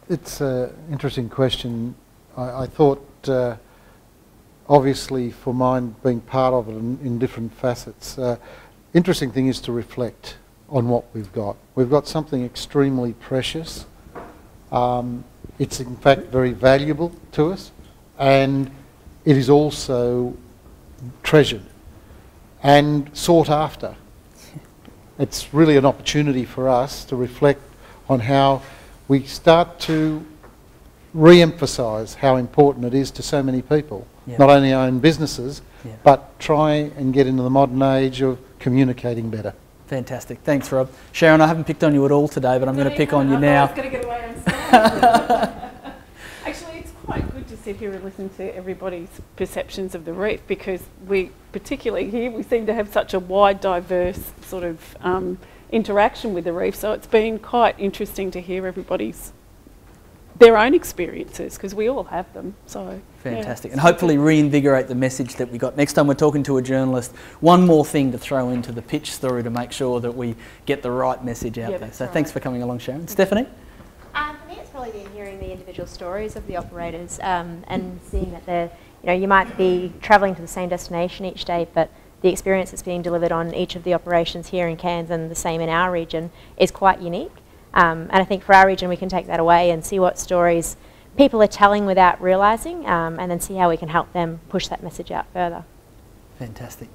It's an interesting question. I thought, obviously, for mine being part of it in different facets, interesting thing is to reflect on what we've got. We've got something extremely precious. It's in fact very valuable to us, and it is also treasured and sought after. It's really an opportunity for us to reflect on how we start to re-emphasise how important it is to so many people, not only our own businesses, but try and get into the modern age of communicating better. Fantastic. Thanks, Rob. Sharon, I haven't picked on you at all today, but I'm going to pick on you now. I was going to get away on stage. Actually, it's quite good to sit here and listen to everybody's perceptions of the reef, because we, particularly here, we seem to have such a wide, diverse sort of interaction with the reef. So it's been quite interesting to hear their own experiences, because we all have them. So fantastic. And hopefully reinvigorate the message that we got. Next time we're talking to a journalist, one more thing to throw into the pitch story to make sure that we get the right message out there. So thanks for coming along, Sharon. Stephanie? For me, it's probably been hearing the individual stories of the operators and seeing that they're, you might be travelling to the same destination each day, but the experience that's being delivered on each of the operations here in Cairns and the same in our region is quite unique. And I think for our region, we can take that away and see what stories people are telling without realising, and then see how we can help them push that message out further. Fantastic.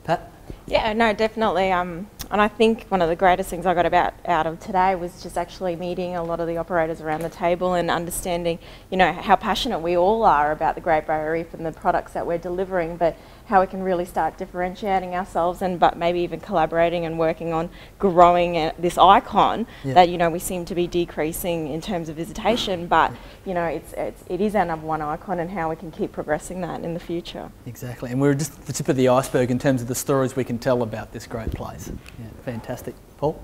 Pat? Yeah, no, definitely. And I think one of the greatest things I got out of today was just actually meeting a lot of the operators around the table and understanding, how passionate we all are about the Great Barrier Reef and the products that we're delivering, but how we can really start differentiating ourselves but maybe even collaborating and working on growing this icon that, we seem to be decreasing in terms of visitation, but, it is our number one icon, and how we can keep progressing that in the future. Exactly, and we're just the tip of the iceberg in terms of the stories we can tell about this great place. Yeah, fantastic. Paul?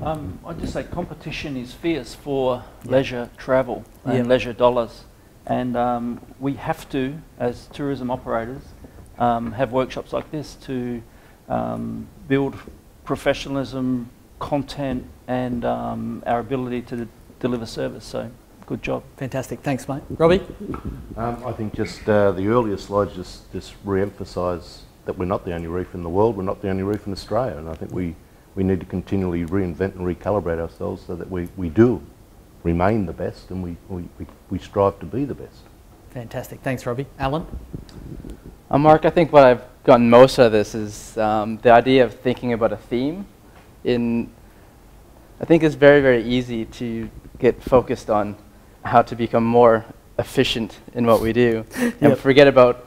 I'd just say competition is fierce for leisure travel and leisure dollars, and we have to, as tourism operators, have workshops like this to build professionalism, content, and our ability to deliver service. So, good job. Fantastic. Thanks, mate. Robbie? I think just the earlier slides just re-emphasise that we're not the only reef in the world, we're not the only reef in Australia, and I think we need to continually reinvent and recalibrate ourselves so that we do remain the best, and we strive to be the best. Fantastic. Thanks, Robbie. Alan? Mark, I think what I've gotten most out of this is the idea of thinking about a theme. I think it's very, very easy to get focused on how to become more efficient in what we do and forget about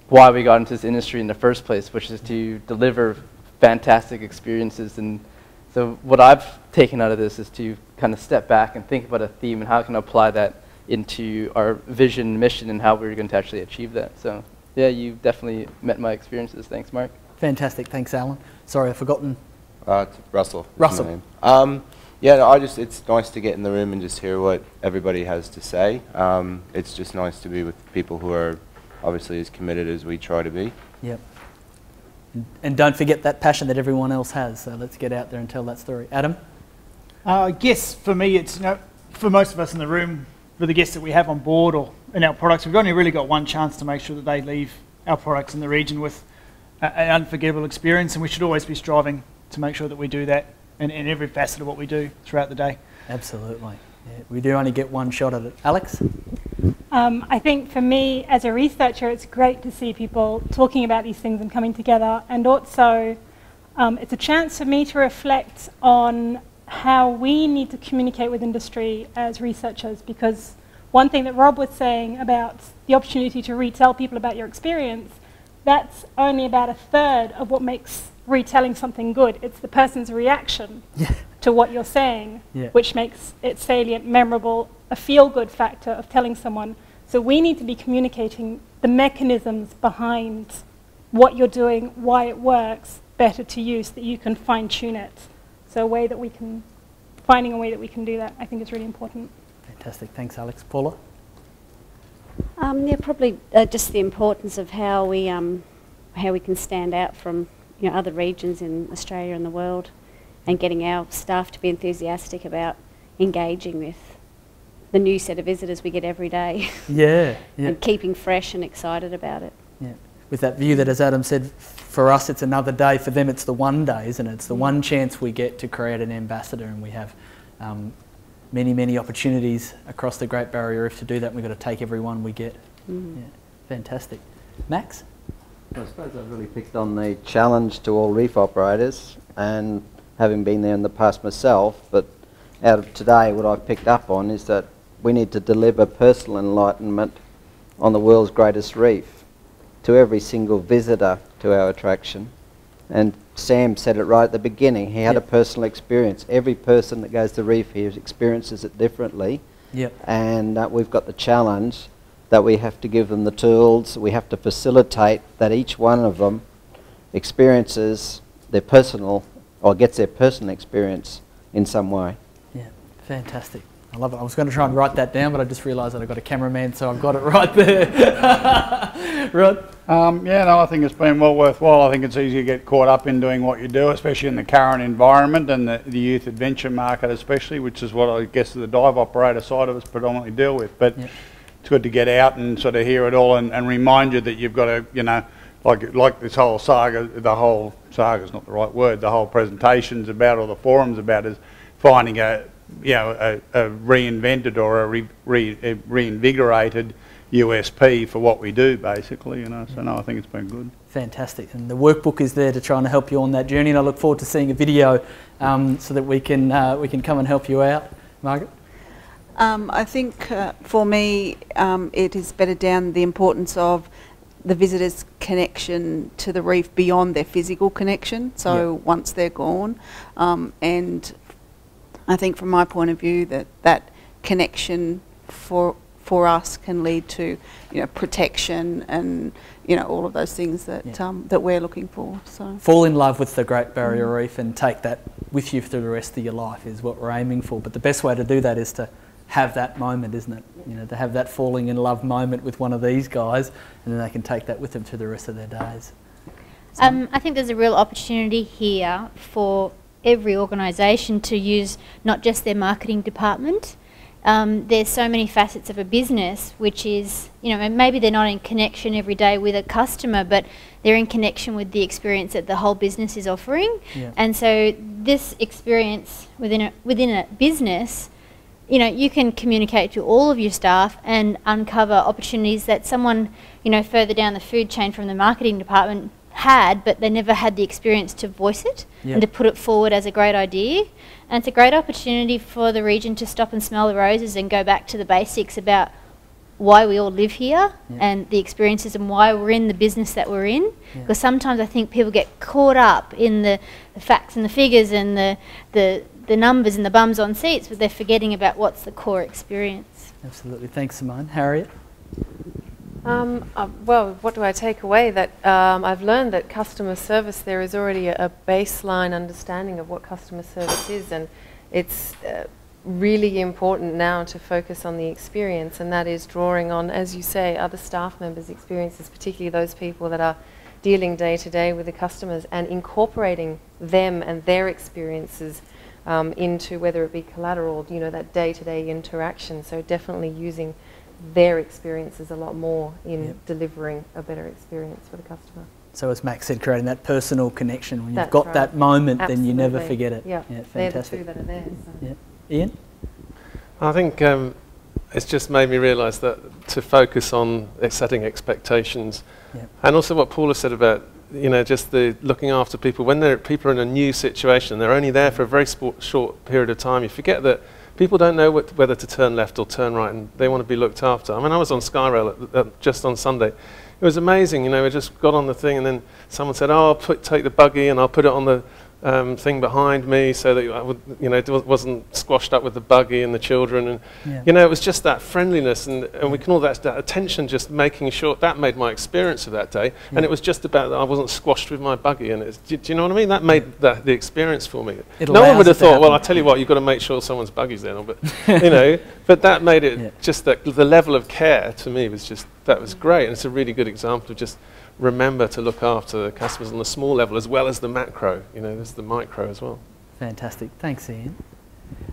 why we got into this industry in the first place, which is to deliver fantastic experiences. And so what I've taken out of this is to kind of step back and think about a theme and how I can apply that into our vision, mission, and how we're going to actually achieve that. So yeah, you definitely met my experiences. Thanks, Mark. Fantastic. Thanks, Alan. Sorry, I've forgotten. Russell. Russell. Yeah, no, it's nice to get in the room and just hear what everybody has to say. It's just nice to be with people who are obviously as committed as we try to be. Yep. And don't forget that passion that everyone else has. So let's get out there and tell that story. Adam? I guess for me, it's, for most of us in the room, for the guests that we have on board or in our products, we've only really got one chance to make sure that they leave our products in the region with an unforgettable experience, and we should always be striving to make sure that we do that in every facet of what we do throughout the day. Absolutely. Yeah, we do only get one shot at it. Alex? I think for me, as a researcher, it's great to see people talking about these things and coming together, and also it's a chance for me to reflect on how we need to communicate with industry as researchers, because one thing that Rob was saying about the opportunity to retell people about your experience, that's only about a third of what makes retelling something good. It's the person's reaction to what you're saying, which makes it salient, memorable, a feel-good factor of telling someone. So we need to be communicating the mechanisms behind what you're doing, why it works better to you, so that you can fine-tune it. So finding a way that we can do that, I think is really important. Fantastic. Thanks, Alex. Paula? Yeah, probably just the importance of how we can stand out from other regions in Australia and the world, and getting our staff to be enthusiastic about engaging with the new set of visitors we get every day. Yeah, yeah. And keeping fresh and excited about it. Yeah. With that view that, as Adam said, for us it's another day, for them it's the one day, isn't it? It's the one chance we get to create an ambassador, and we have many, many opportunities across the Great Barrier Reef to do that, and we've got to take every one we get. Yeah. Fantastic. Max? Well, I suppose I've really picked on the challenge to all reef operators, and having been there in the past myself, but out of today what I've picked up on is that we need to deliver personal enlightenment on the world's greatest reef to every single visitor to our attraction. And Sam said it right at the beginning, he had a personal experience. Every person that goes to the reef here experiences it differently. And we've got the challenge that we have to give them the tools, we have to facilitate that each one of them experiences their personal, or gets their personal experience in some way. Yeah, fantastic. I love it. I was going to try and write that down, but I just realised that I've got a cameraman, so I've got it right there. Rod? Yeah, no, I think it's been well worthwhile. I think it's easy to get caught up in doing what you do, especially in the current environment and the youth adventure market especially, which is what I guess the dive operator side of us predominantly deal with. But it's good to get out and sort of hear it all and remind you that you've got to, you know, like this whole saga, the whole saga's not the right word, the whole presentation's about, or the forum's about, is finding a reinvented or a reinvigorated USP for what we do, basically, you know. So no, I think it's been good. Fantastic, and the workbook is there to try and help you on that journey, and I look forward to seeing a video so that we can come and help you out. Margaret? I think for me it has bedded down the importance of the visitors' connection to the reef beyond their physical connection, so once they're gone, and I think from my point of view that connection for us can lead to, you know, protection and, you know, all of those things that that we're looking for. So fall in love with the Great Barrier Reef and take that with you through the rest of your life is what we're aiming for. But the best way to do that is to have that moment, isn't it? You know, to have that falling in love moment with one of these guys, and then they can take that with them through the rest of their days. I think there's a real opportunity here for every organisation to use not just their marketing department. There's so many facets of a business, which is, you know, and maybe they're not in connection every day with a customer, but they're in connection with the experience that the whole business is offering. And so this experience within a business, you know, you can communicate to all of your staff and uncover opportunities that someone, you know, further down the food chain from the marketing department had, but they never had the experience to voice it and to put it forward as a great idea. And it's a great opportunity for the region to stop and smell the roses and go back to the basics about why we all live here and the experiences and why we're in the business that we're in. Because sometimes I think people get caught up in the facts and the figures and the numbers and the bums on seats, but they're forgetting about what's the core experience. Absolutely. Thanks, Simone. Harriet? Well, what do I take away? That I've learned that customer service, there is already a baseline understanding of what customer service is, and it's really important now to focus on the experience, and that is drawing on, as you say, other staff members' experiences, particularly those people that are dealing day to day with the customers, and incorporating them and their experiences into whether it be collateral, you know, that day-to-day interaction. So definitely using their experiences a lot more in delivering a better experience for the customer. So as Max said, creating that personal connection. When you've got that moment, then you never forget it. Yeah, fantastic. They're the two that are there. So. Ian? I think it's just made me realise that to focus on setting expectations, and also what Paula said about, you know, just the looking after people. When people are in a new situation, they're only there for a very short period of time. You forget that people don't know whether to turn left or turn right, and they want to be looked after. I mean, I was on Skyrail just on Sunday. It was amazing, you know, we just got on the thing and then someone said, oh, I'll take the buggy and I'll put it on the thing behind me so that I would, you know, it wasn't squashed up with the buggy and the children. And, you know, it was just that friendliness and we can all that attention, just making sure that made my experience of that day. And it was just about that I wasn't squashed with my buggy. And do you know what I mean? That made the experience for me. No one would have thought, well, I'll tell you what, you've got to make sure someone's buggy's there. But, you know, but that made it just that the level of care to me was just, that was great. And it's a really good example of just remember to look after the customers on the small level as well as the macro. You know, there's the micro as well. Fantastic. Thanks, Ian.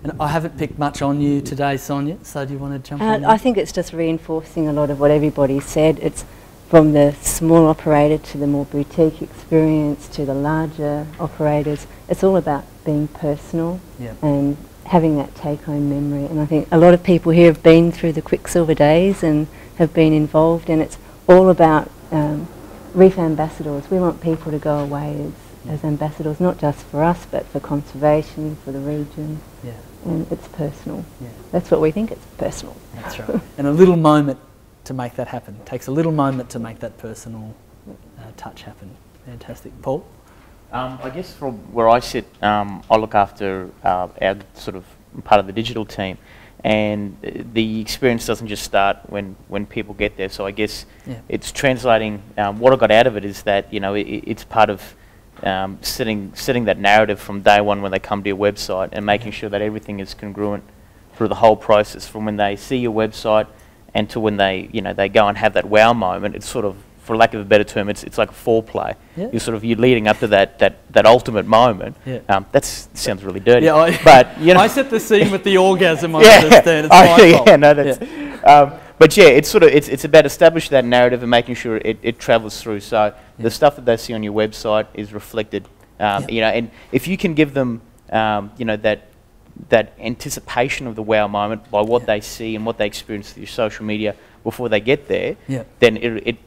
And I haven't picked much on you today, Sonia, so do you want to jump on? I think it's just reinforcing a lot of what everybody said. It's from the small operator to the more boutique experience to the larger operators. It's all about being personal and having that take-home memory. And I think a lot of people here have been through the Quicksilver days and have been involved, and it's all about reef ambassadors. We want people to go away as ambassadors, not just for us, but for conservation, for the region. Yeah. And it's personal. Yeah. That's what we think, it's personal. That's right. And a little moment to make that happen. It takes a little moment to make that personal touch happen. Fantastic. Paul? I guess from where I sit, I look after our sort of part of the digital team, and the experience doesn't just start when people get there. So I guess it's translating. What I got out of it is that it's part of setting that narrative from day one when they come to your website and making sure that everything is congruent through the whole process, from when they see your website and to when they they go and have that wow moment. It's sort of, for lack of a better term, it's like a foreplay. Yeah. You're leading up to that ultimate moment. Yeah. That sounds really dirty. Yeah, but I set the scene with the orgasm. I understand. It's my fault. But it's about establishing that narrative and making sure it travels through. So the stuff that they see on your website is reflected. And if you can give them that anticipation of the wow moment by what they see and what they experience through social media before they get there, then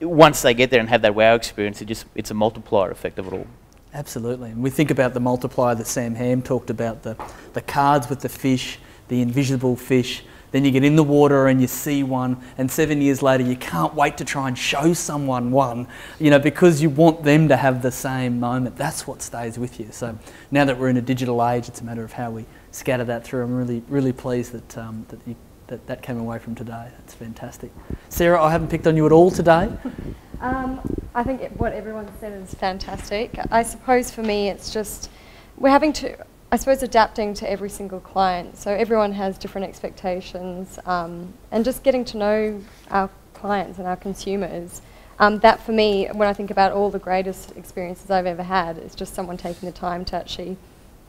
once they get there and have that wow experience, it's a multiplier effect of it all. Absolutely. And we think about the multiplier that Sam Ham talked about, the cards with the fish, the invisible fish. Then you get in the water and you see one, and 7 years later you can't wait to try and show someone one, because you want them to have the same moment. That's what stays with you. So now that we're in a digital age, it's a matter of how we scatter that through. I'm really, really pleased that came away from today. That's fantastic. Sarah, I haven't picked on you at all today. I think what everyone said is fantastic. I suppose for me it's just, we're having to, adapting to every single client. So everyone has different expectations, and just getting to know our clients and our consumers. That for me, when I think about all the greatest experiences I've ever had, is just someone taking the time to actually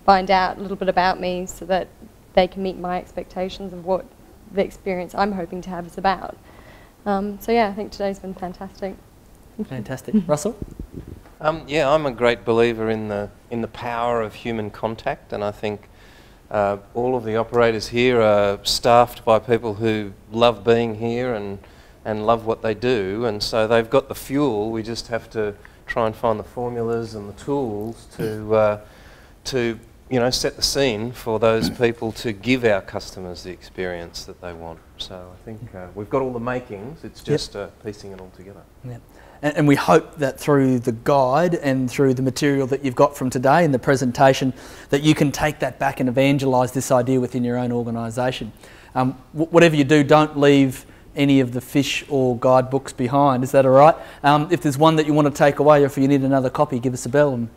find out a little bit about me so that they can meet my expectations of what the experience I'm hoping to have is about. I think today's been fantastic. Fantastic. Russell? I'm a great believer in the power of human contact, and I think all of the operators here are staffed by people who love being here and love what they do, and so they've got the fuel. We just have to try and find the formulas and the tools to set the scene for those people to give our customers the experience that they want. So I think we've got all the makings. It's just piecing it all together. Yep. And we hope that through the guide and through the material that you've got from today and the presentation, that you can take that back and evangelise this idea within your own organisation. Whatever you do, don't leave any of the fish or guidebooks behind. Is that all right? If there's one that you want to take away, or if you need another copy, give us a bell and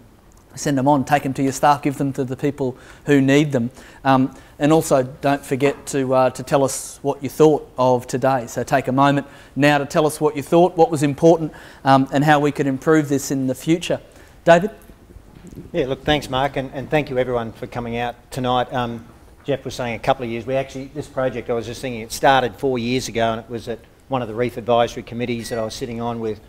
send them on. Take them to your staff, give them to the people who need them. And also don't forget to tell us what you thought of today. So take a moment now to tell us what you thought, what was important, and how we could improve this in the future. David? Yeah, look, thanks Mark, and thank you everyone for coming out tonight. Jeff was saying a couple of years. This project, I was just thinking, it started 4 years ago, and it was at one of the reef advisory committees that I was sitting on with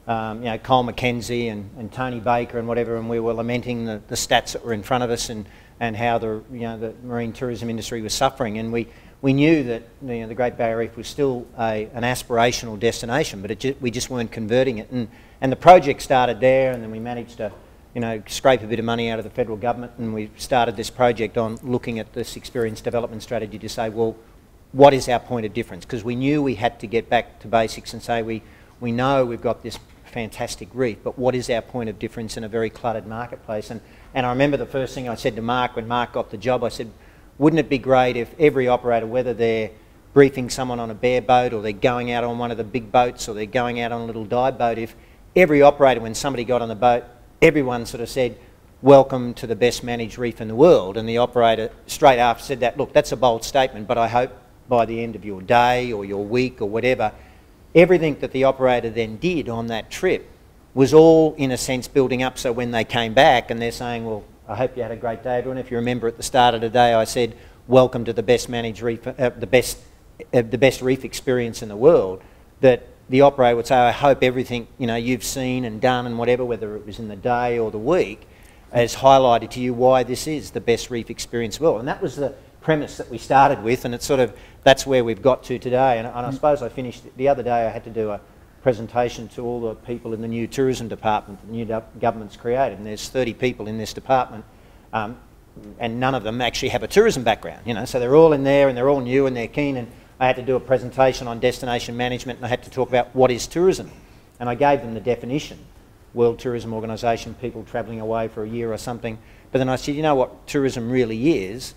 Cole McKenzie and Tony Baker and whatever, and we were lamenting the stats that were in front of us and how the marine tourism industry was suffering, and we knew that the Great Barrier Reef was still an aspirational destination, but we just weren't converting it, and the project started there, and then we managed to scrape a bit of money out of the federal government, and we started this project on looking at this experience development strategy to say, well, what is our point of difference? Because we knew we had to get back to basics and say we know we've got this fantastic reef, but what is our point of difference in a very cluttered marketplace? And I remember the first thing I said to Mark when Mark got the job, I said, wouldn't it be great if every operator, whether they're briefing someone on a bare boat or they're going out on one of the big boats or they're going out on a little dive boat, if every operator, when somebody got on the boat, everyone sort of said, welcome to the best managed reef in the world, and the operator straight after said that, look, that's a bold statement, but I hope by the end of your day or your week or whatever, everything that the operator then did on that trip was all, in a sense, building up, so when they came back and they're saying, well, I hope you had a great day, everyone. If you remember at the start of the day, I said, welcome to the best managed reef, the best reef experience in the world, that the operator would say, I hope everything you've seen and done and whatever, whether it was in the day or the week, has highlighted to you why this is the best reef experience in the world. And that was the premise that we started with, and it's sort of, that's where we've got to today. And I suppose I finished, the other day I had to do a presentation to all the people in the new tourism department that the new government's created, and there's 30 people in this department, and none of them actually have a tourism background, so they're all in there and they're all new and they're keen, and I had to do a presentation on destination management, and I had to talk about what is tourism, and I gave them the definition, World Tourism Organisation, people travelling away for a year or something, but then I said, you know what tourism really is,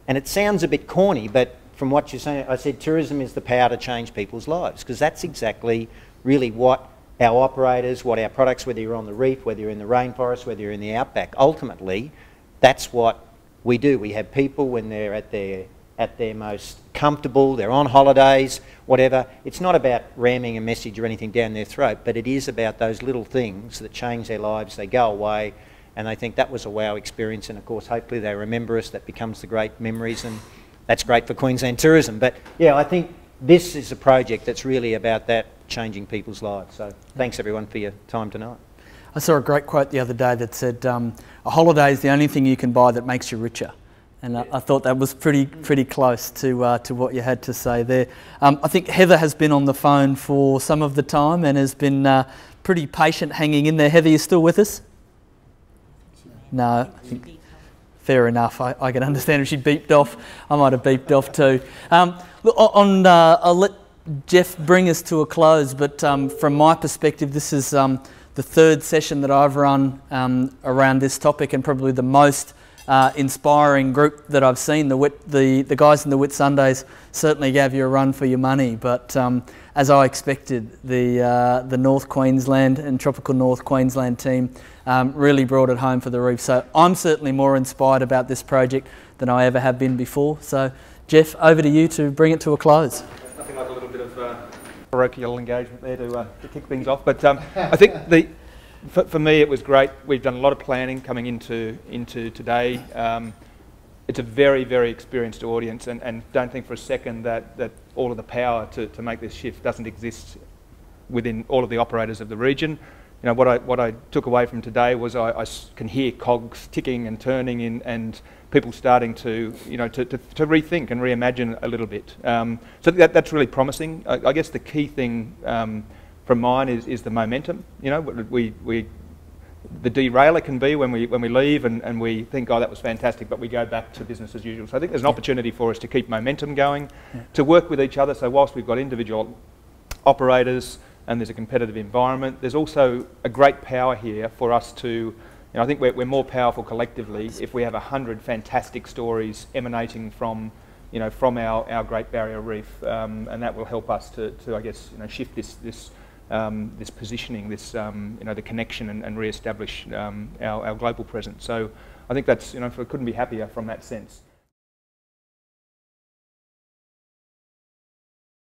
and it sounds a bit corny, but from what you're saying, I said tourism is the power to change people's lives, because that's exactly really what our operators, what our products, whether you're on the reef, whether you're in the rainforest, whether you're in the outback, ultimately, that's what we do. We have people when they're at their most comfortable, they're on holidays, whatever. It's not about ramming a message or anything down their throat, but it is about those little things that change their lives. They go away and they think that was a wow experience, and of course hopefully they remember us. That becomes the great memories, and that's great for Queensland tourism. But yeah, I think this is a project that's really about that, changing people's lives. So thanks everyone for your time tonight. I saw a great quote the other day that said, a holiday is the only thing you can buy that makes you richer. And I thought that was pretty close to what you had to say there. I think Heather has been on the phone for some of the time and has been pretty patient hanging in there. Heather, you still with us? No, I think fair enough. I can understand if she beeped off. I might have beeped off too. Look, I'll let Jeff bring us to a close, but from my perspective, this is the third session that I've run around this topic, and probably the most inspiring group that I've seen. The guys in the Whitsundays certainly gave you a run for your money, but as I expected, the North Queensland and Tropical North Queensland team really brought it home for the reef. So I'm certainly more inspired about this project than I ever have been before. So Jeff, over to you to bring it to a close. Nothing like a little bit of parochial engagement there to kick things off, but I think for me it was great. We've done a lot of planning coming into today. It's a very, very experienced audience, and don't think for a second that all of the power to make this shift doesn't exist within all of the operators of the region. What I took away from today was I can hear cogs ticking and turning and people starting to to rethink and reimagine a little bit. So that's really promising. I guess the key thing from mine is the momentum. The derailer can be when we leave and we think, oh, that was fantastic, but we go back to business as usual. So I think there's an opportunity for us to keep momentum going, to work with each other. So whilst we've got individual operators and there's a competitive environment, there's also a great power here for us to, I think we're more powerful collectively if we have 100 fantastic stories emanating from our Great Barrier Reef, and that will help us to I guess, shift this positioning, the connection, and re-establish our global presence. So I think that's, I couldn't be happier from that sense.